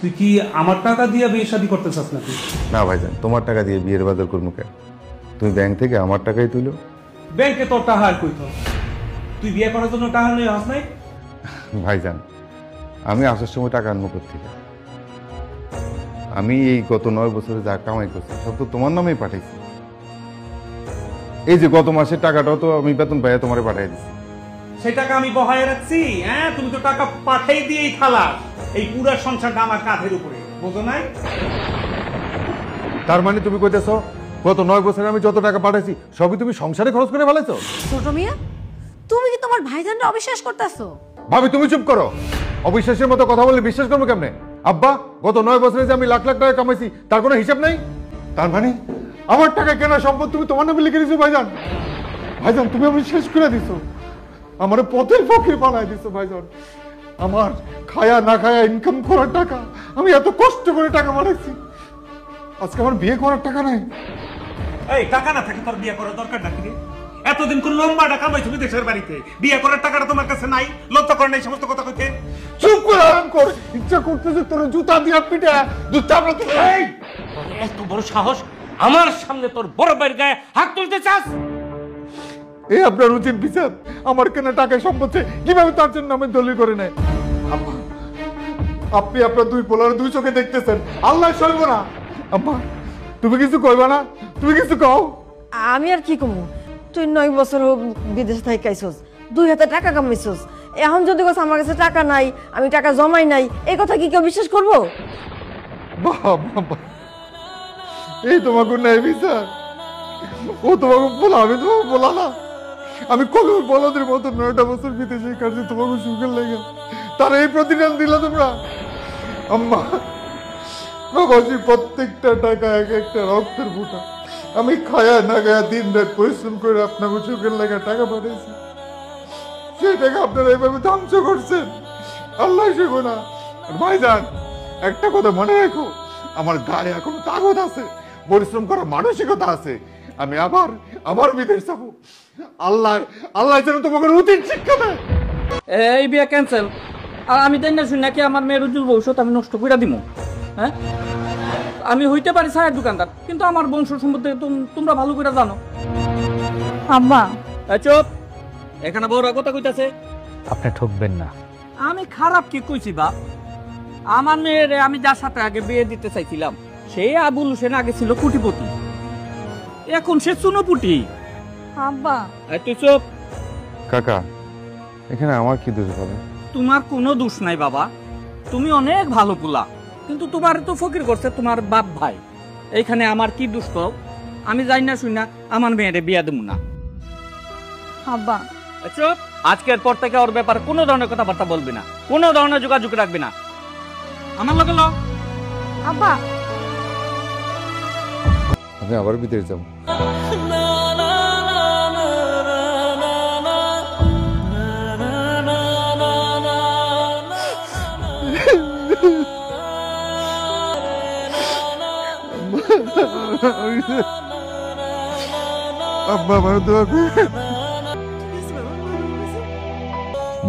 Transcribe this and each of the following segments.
তুই কি আমার টাকা দিয়ে বিয়ে শাদী করতে চাস নাকি? না ভাইজান, তোমার টাকা দিয়ে বিয়ের বাজার করবো কেন? তুমি ব্যাংক থেকে আমার টাকাই তুলো। ব্যাংকে তোর টাকা আর কইতো? তুই বিয়ে করার জন্য টাকা নিয়ে আস নাই? ভাইজান, আমি আসার সময় টাকা আনবো কোত্থেকে? আমি এই গত 9 বছরে যা কামাই করছি সব তো তোমার নামেই পাঠাইছি। এই যে গত মাসের টাকাটাও তো আমি বেতন পাইয়া তোমারে পাঠাই দিচ্ছি। সেই টাকা আমি বহায় রাখছি। হ্যাঁ, তুমি তো টাকা পাঠাই দিয়েই খালাস। এই পুরো সংসারটা আমার কাঁধের উপরে, বুঝো নাই? তার মানে তুমি কইতেছো গত 9 বছরে আমি যত টাকা পাঠাইছি সবই তুমি সংসারে খরচ করে ফেলেছো? ছোট মিয়া, তুমি কি তোমার ভাইজানকে অবিশ্বাস করতেছো? ভাবি তুমি চুপ করো। অবিশ্বাসের মতো কথা বললে বিশ্বাস করবো কেমনে? আব্বা, গত 9 বছরে যে আমি লাখ লাখ টাকা কামাইছি তার কোনো হিসাব নেই? তার মানে আমার টাকা কেনা সম্পদ তুমি তোমার নামে লিখে দিছো ভাইজান? ভাইজান, তুমি আমি শেষ করে দিছো, আমার পথের ফকির বানাই দিছো ভাইজান। আমার খায়া না খায়া ইনকাম করার টাকা, আমি এত কষ্ট করে টাকা বানাইছি, আজকে আমার বিয়ে করার টাকা নাই। এই টাকা না থাকে তোর বিয়ে করার দরকার নাকি রে? এতদিন কোন লম্বা টাকা পাইছো বিদেশের বাড়িতে, বিয়ে করার টাকাটা তোমার কাছে নাই? লজ্জা করে নাই সমস্ত কথা কইতে? চুপ করে আরাম কর। ইচ্ছা করতেছে তোর জুতা দিয়া পিটা দুধ চাপড়া তো। এই এত বড় সাহস, আমার সামনে তোর বড় ভাইয়ের গায়ে হাত তুলতে চাস? এই আপনার উচিত বিচার। আমার কেনা টাকায় সম্পদ কিভাবে তার জন্য নামে দলিল করে নেয়? আম্মা, আপনি আপনার দুই পোলার দুই চোখে দেখতেছেন, আল্লাহ সইব না। আম্মা, তুমি কিছু কইবা না? তুমি কিছু কও। আমি আর কি কমু? তুই 9 বছর বিদেশে থাইকাইছস, 2 হাতে টাকা কামাইছস, এখন যদি কস আমার কাছে টাকা নাই, আমি টাকা জমাই নাই, এই কথা কি কেউ বিশ্বাস করবো? বাবা, এই তোমাকে নেই বিচার? ও তোমাকে বলা, আমি তোমাকে বলা না? আমি কবে বলদের মতো 9টা বছর বিদেশে কাটছি তোমাকে সুখের লেগে, তার এই প্রতিদান দিলা তোমরা? আম্মা, প্রবাসী প্রত্যেকটা টাকা এক একটা রক্তের ফুটা, আমি খায়া না খায়া দিন রাত পরিশ্রম করে আপনাকে সুখের লেগে টাকা পাঠাইছি, সেই টাকা আপনারা এইভাবে ধ্বংস করছেন। আল্লাহ শুভ না। ভাইজান, একটা কথা মনে রাখো, আমার গায়ে এখন তাগত আছে, পরিশ্রম করার মানসিকতা আছে। আমি আবার বিদেশ যাবো। আল্লাহ যেন তোমাকে উচিত শিক্ষা দেয়। এই বিয়ে ক্যান্সেল। আর আমি তাই না শুনি নাকি আমার মেয়ের উজ্জ্বল ভবিষ্যৎ আমি নষ্ট করে দিব? হ্যাঁ, আমি হইতে পারি চায়ের দোকানদার, কিন্তু আমার বংশ সম্বন্ধে তোমরা ভালো করে জানো। আম্মা, চুপ। এখানে বড়রা কথা কইতাছে। আপনি ঠকবেন না। আমি খারাপ কি কইছি বাপ? আমার মেয়ের আমি যার সাথে আগে বিয়ে দিতে চাইছিলাম সেই আবুল হোসেন আগে ছিল কোটিপতি, এখন সে চুনোপুটি। আব্বা, তুই চুপ। কাকা, এখানে আমার কি দোষ হবে? তোমার কোনো দোষ নাই বাবা, তুমি অনেক ভালো পোলা, কিন্তু তোমার তো ফকির করছে তোমার বাপ ভাই। এইখানে আমার কি দোষ? আমি যাই না শুই না আমার মেয়েরে বিয়া দেবো না। আব্বা, চুপ। আজকের পর থেকে ওর ব্যাপারে কোনো ধরনের কথাবার্তা বলবি না, কোনো ধরনের যোগাযোগ রাখবি না আমার লগে। আব্বা, আমি আবার বিদেশ যাবো।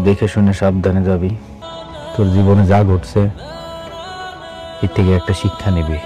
দেখে শুনে সাবধানে যাবি। তোর জীবনে যা ঘটছে এর থেকে একটা শিক্ষা নিবি।